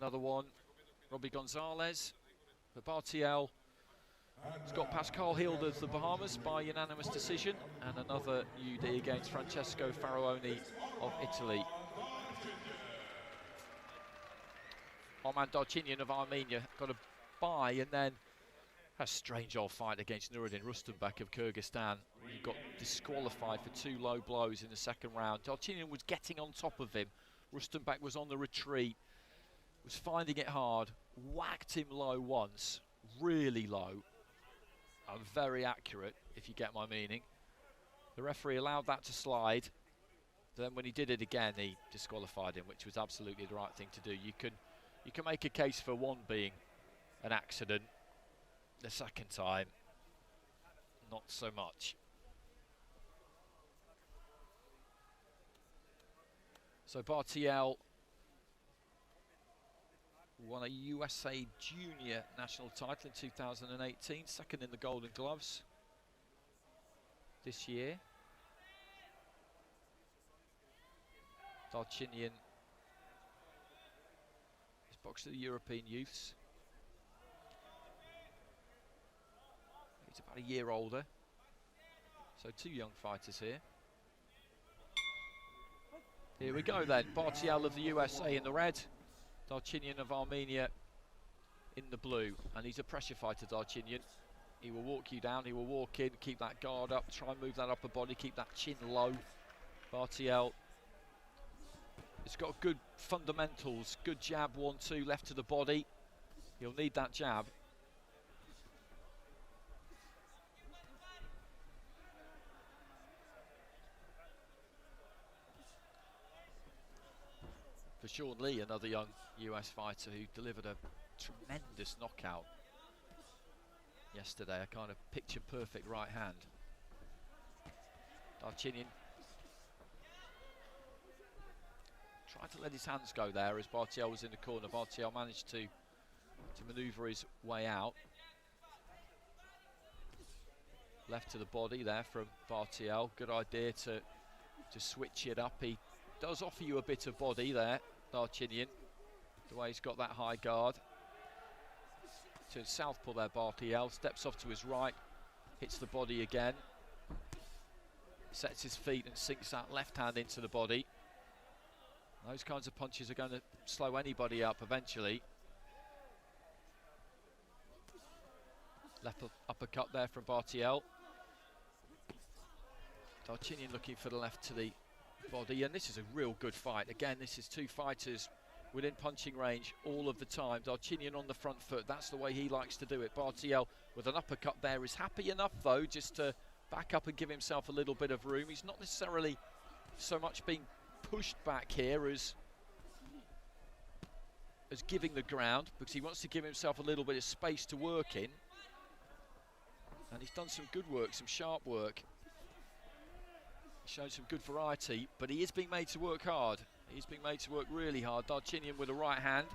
Another one, Robbie Gonzalez. For BARTEE-EL, it's got Pascal Hilde of the Bahamas by unanimous decision, and another UD against Francesco Faraoni of Italy. Arman Darchinyan of Armenia got a bye, and then a strange old fight against Nuruddin Rustenbek of Kyrgyzstan. He got disqualified for 2 low blows in the second round. Darchinyan was getting on top of him. Rustenbek was on the retreat, was finding it hard, whacked him low once, really low, and very accurate, if you get my meaning. The referee allowed that to slide. Then when he did it again, he disqualified him, which was absolutely the right thing to do. You can make a case for one being an accident. The second time, not so much. So BARTEE-EL won a USA Junior national title in 2018, second in the Golden Gloves this year. Darchinyan has boxed at the European Youths. He's about a year older, so 2 young fighters here. Here we go then, BARTEE-EL of the USA in the red, Darchinyan of Armenia in the blue. And he's a pressure fighter, Darchinyan. He will walk you down, he will walk in, keep that guard up, try and move that upper body, keep that chin low. BARTEE-EL, it's got good fundamentals, good jab, 1-2, left to the body. He'll need that jab. For Sean Lee, another young US fighter who delivered a tremendous knockout yesterday, a kind of picture-perfect right hand. Darchinyan tried to let his hands go there as BARTEE-EL was in the corner. BARTEE-EL managed to manoeuvre his way out. Left to the body there from BARTEE-EL. Good idea to switch it up. He does offer you a bit of body there, Darchinyan, the way he's got that high guard. To southpaw there, BARTEE-EL, steps off to his right, hits the body again, sets his feet and sinks that left hand into the body. Those kinds of punches are going to slow anybody up eventually. Left uppercut there from BARTEE-EL. Darchinyan looking for the left to the body, and this is a real good fight. Again, this is 2 fighters within punching range all of the time. Darchinyan on the front foot, that's the way he likes to do it. BARTEE-EL with an uppercut there is happy enough though just to back up and give himself a little bit of room. He's not necessarily so much being pushed back here as giving the ground, because he wants to give himself a little bit of space to work in. And he's done some good work, some sharp work. Showed some good variety, but he is being made to work hard. He's being made to work really hard. Darchinyan with a right hand.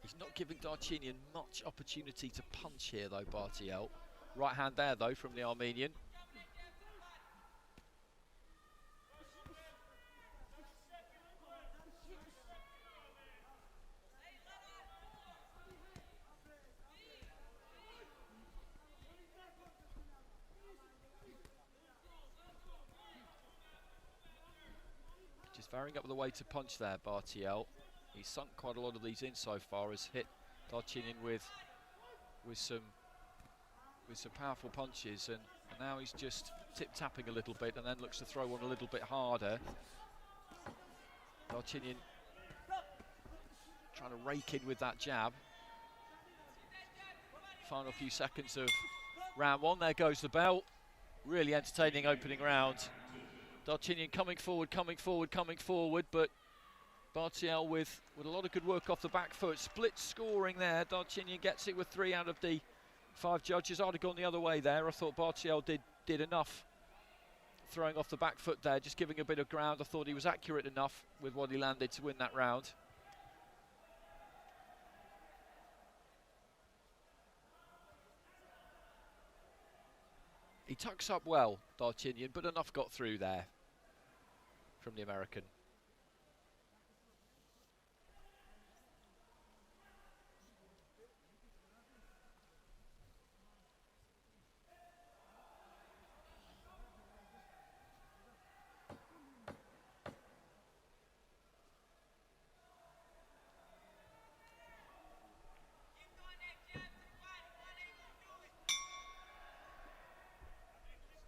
He's not giving Darchinyan much opportunity to punch here though, BARTEE-EL. Right hand there though from the Armenian. Varying up the way to punch there, BARTEE-EL. He's sunk quite a lot of these in so far, has hit Darchinyan with some powerful punches, and now he's just tip-tapping a little bit and then looks to throw one a little bit harder. Darchinyan trying to rake in with that jab. Final few seconds of round 1, there goes the bell. Really entertaining opening round. Darchinyan coming forward, but BARTEE-EL with a lot of good work off the back foot. Split scoring there. Darchinyan gets it with 3 out of the 5 judges. I'd have gone the other way there. I thought BARTEE-EL did enough throwing off the back foot there, just giving a bit of ground. I thought he was accurate enough with what he landed to win that round. He tucks up well, Darchinyan, but enough got through there. from the American.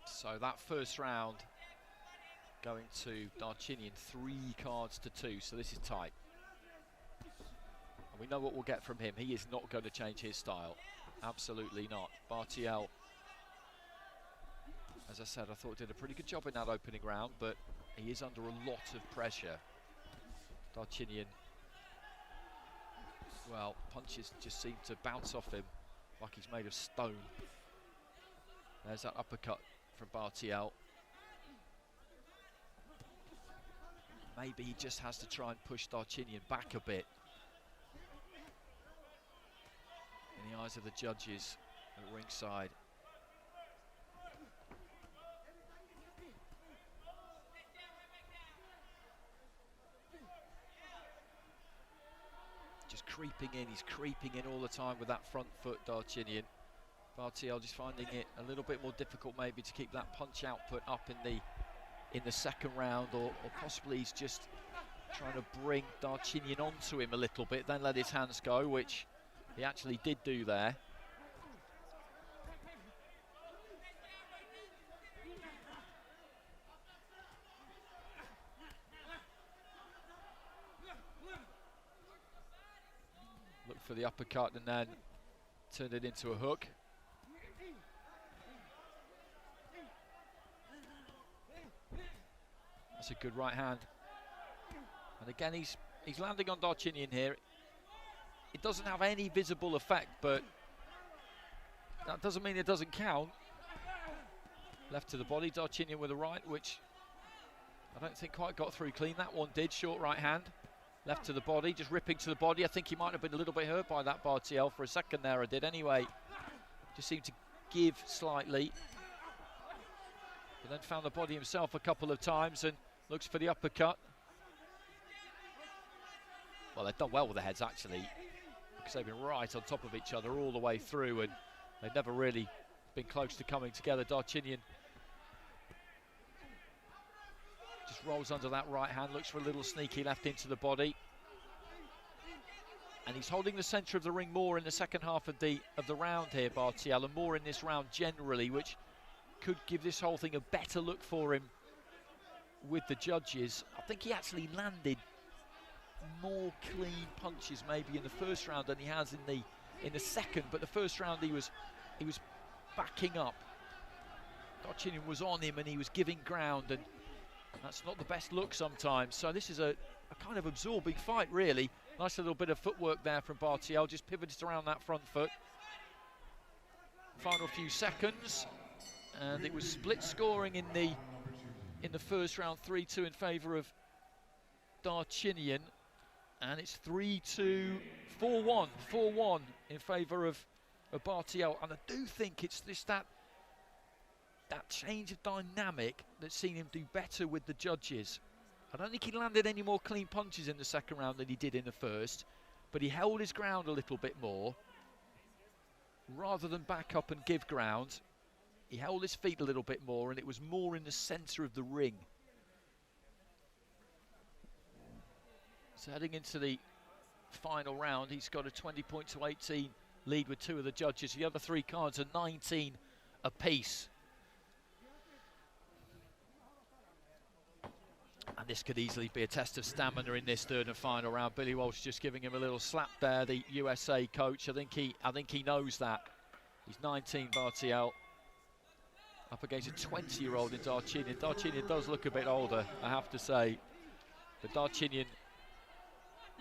So that first round going to Darchinyan, 3 cards to 2, so this is tight. And we know what we'll get from him. He is not going to change his style. Absolutely not. BARTEE-EL, as I said, I thought did a pretty good job in that opening round, but he is under a lot of pressure. Darchinyan, well, punches just seem to bounce off him like he's made of stone. There's that uppercut from BARTEE-EL. Maybe he just has to try and push Darchinyan back a bit. In the eyes of the judges at ringside. Just creeping in, he's creeping in all the time with that front foot, Darchinyan. BARTEE-EL just finding it a little bit more difficult maybe to keep that punch output up in the second round, or possibly he's just trying to bring Darchinyan onto him a little bit, then let his hands go, which he actually did do there. Looked for the uppercut and then turned it into a hook. That's a good right hand. And again, he's landing on Darchinyan here. It doesn't have any visible effect, but that doesn't mean it doesn't count. Left to the body, Darchinyan with a right, which I don't think quite got through clean. That one did, short right hand. Left to the body, just ripping to the body. I think he might have been a little bit hurt by that BARTEE-EL for a second there, I did anyway. Just seemed to give slightly. But then found the body himself a couple of times and looks for the uppercut. Well, they've done well with the heads, actually, because they've been right on top of each other all the way through, and they've never really been close to coming together. Darchinyan just rolls under that right hand, looks for a little sneaky left into the body. And he's holding the centre of the ring more in the second half of the round here, BARTEE-EL, and more in this round generally, which could give this whole thing a better look for him with the judges. I think he actually landed more clean punches maybe in the first round than he has in the second, but the first round he was backing up. Darchinyan was on him and he was giving ground, and that's not the best look sometimes. So this is a kind of absorbing fight, really. Nice little bit of footwork there from BARTEE-EL, just pivoted around that front foot. Final few seconds, and it was split scoring in the first round, 3-2 in favour of Darchinyan, and it's 3-2, 4-1 in favour of BARTEE-EL. And I do think it's just that change of dynamic that's seen him do better with the judges. I don't think he landed any more clean punches in the second round than he did in the first, but he held his ground a little bit more. Rather than back up and give ground, he held his feet a little bit more, and it was more in the centre of the ring. So heading into the final round, he's got a 20-18 lead with 2 of the judges. The other 3 cards are 19 apiece. And this could easily be a test of stamina in this third and final round. Billy Walsh just giving him a little slap there, the USA coach. I think he knows that. He's 19, BARTEE-EL, up against a 20-year-old in Darchinyan. Darchinyan does look a bit older, I have to say. But Darchinyan,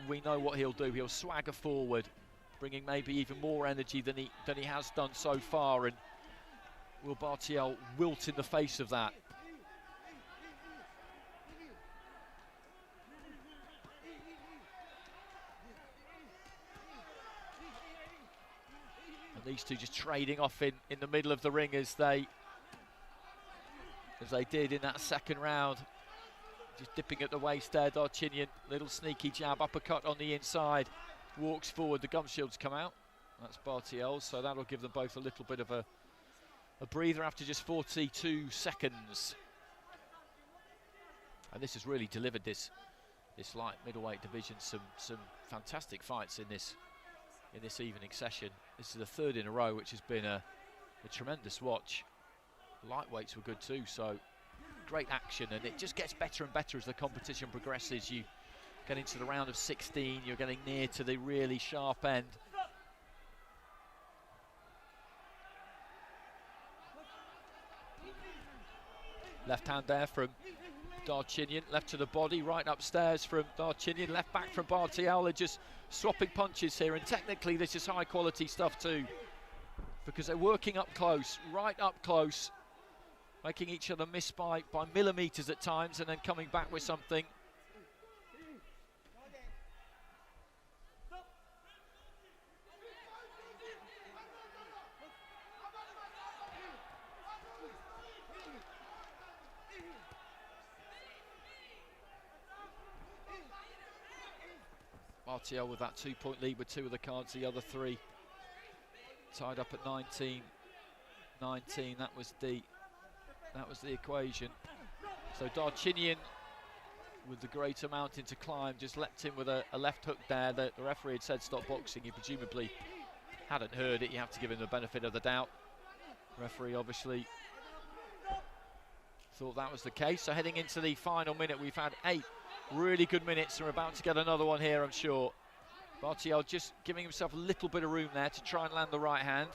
we know what he'll do. He'll swagger forward, bringing maybe even more energy than he has done so far. And will BARTEE-EL wilt in the face of that? And these two just trading off in the middle of the ring as they did in that second round. Just dipping at the waist there, Darchinyan. Little sneaky jab, uppercut on the inside. Walks forward, the gum shields come out. That's BARTEE-EL, so that'll give them both a little bit of a breather after just 42 seconds. And this has really delivered this light middleweight division some fantastic fights in this evening session. This is the third in a row, which has been a tremendous watch. Lightweights were good too, so great action, and it just gets better and better as the competition progresses. You get into the round of 16, you're getting near to the really sharp end. Left hand there from Darchinyan, left to the body, right upstairs from Darchinyan, left back from BARTEE-EL. They're just swapping punches here, and technically this is high quality stuff too, because they're working up close, right up close, making each other miss by millimetres at times, and then coming back with something. BARTEE-EL with that 2-point lead with two of the cards, the other three tied up at 19. That was the equation. So Darchinyan, with the greater mountain to climb, just leapt in with a left hook there. The referee had said stop boxing. He presumably hadn't heard it. You have to give him the benefit of the doubt. Referee obviously thought that was the case. So heading into the final minute, we've had 8 really good minutes, and we're about to get another one here, I'm sure. BARTEE-EL just giving himself a little bit of room there to try and land the right hand.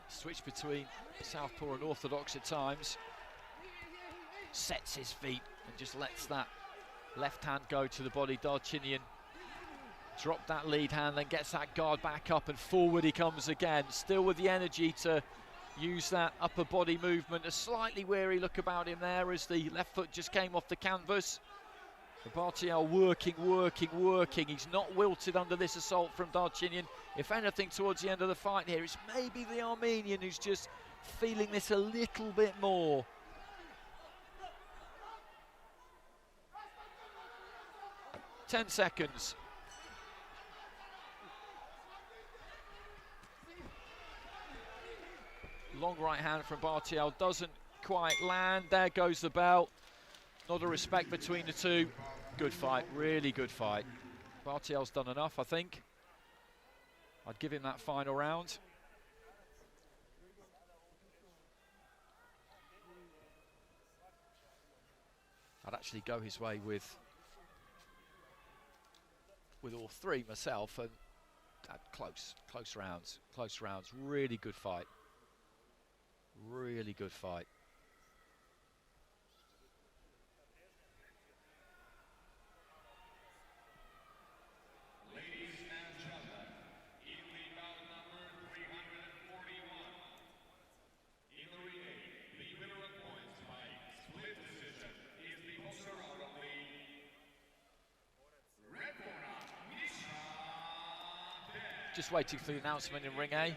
Switch between southpaw and orthodox at times. Sets his feet and just lets that left hand go to the body. Darchinyan dropped that lead hand, then gets that guard back up, and forward he comes again, still with the energy to use that upper body movement. A slightly weary look about him there as the left foot just came off the canvas. BARTEE-EL working. He's not wilted under this assault from Darchinyan. If anything, towards the end of the fight here, it's maybe the Armenian who's just feeling this a little bit more. Ten seconds. Long right hand from BARTEE-EL doesn't quite land. There goes the bell. Not a respect between the two. Good fight, really good fight. BARTEE-EL's done enough, I think. I'd give him that final round. I'd actually go his way with all three myself, and close rounds. Really good fight. Really good fight. Ladies and gentlemen, in the bout number 341, in the ring, the winner of points by split decision is the poster out of the red corner, Misha. Just waiting for the announcement in ring A.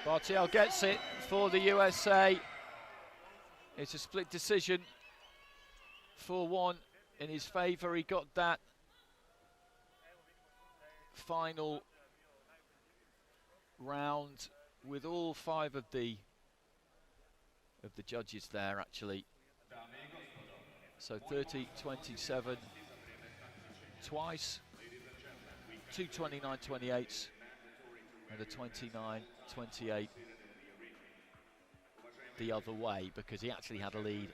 BARTEE-EL gets it for the USA. It's a split decision, 4-1 in his favour. He got that final round with all 5 of the judges there, actually. So 30-27 twice, 2 29-28s and a 29-28 the other way, because he actually had a lead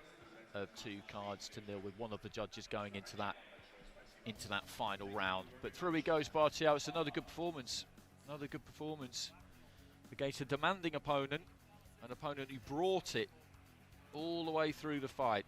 of 2 cards to nil with one of the judges going into that final round. But through he goes, BARTEE-EL. It's another good performance against a demanding opponent, an opponent who brought it all the way through the fight.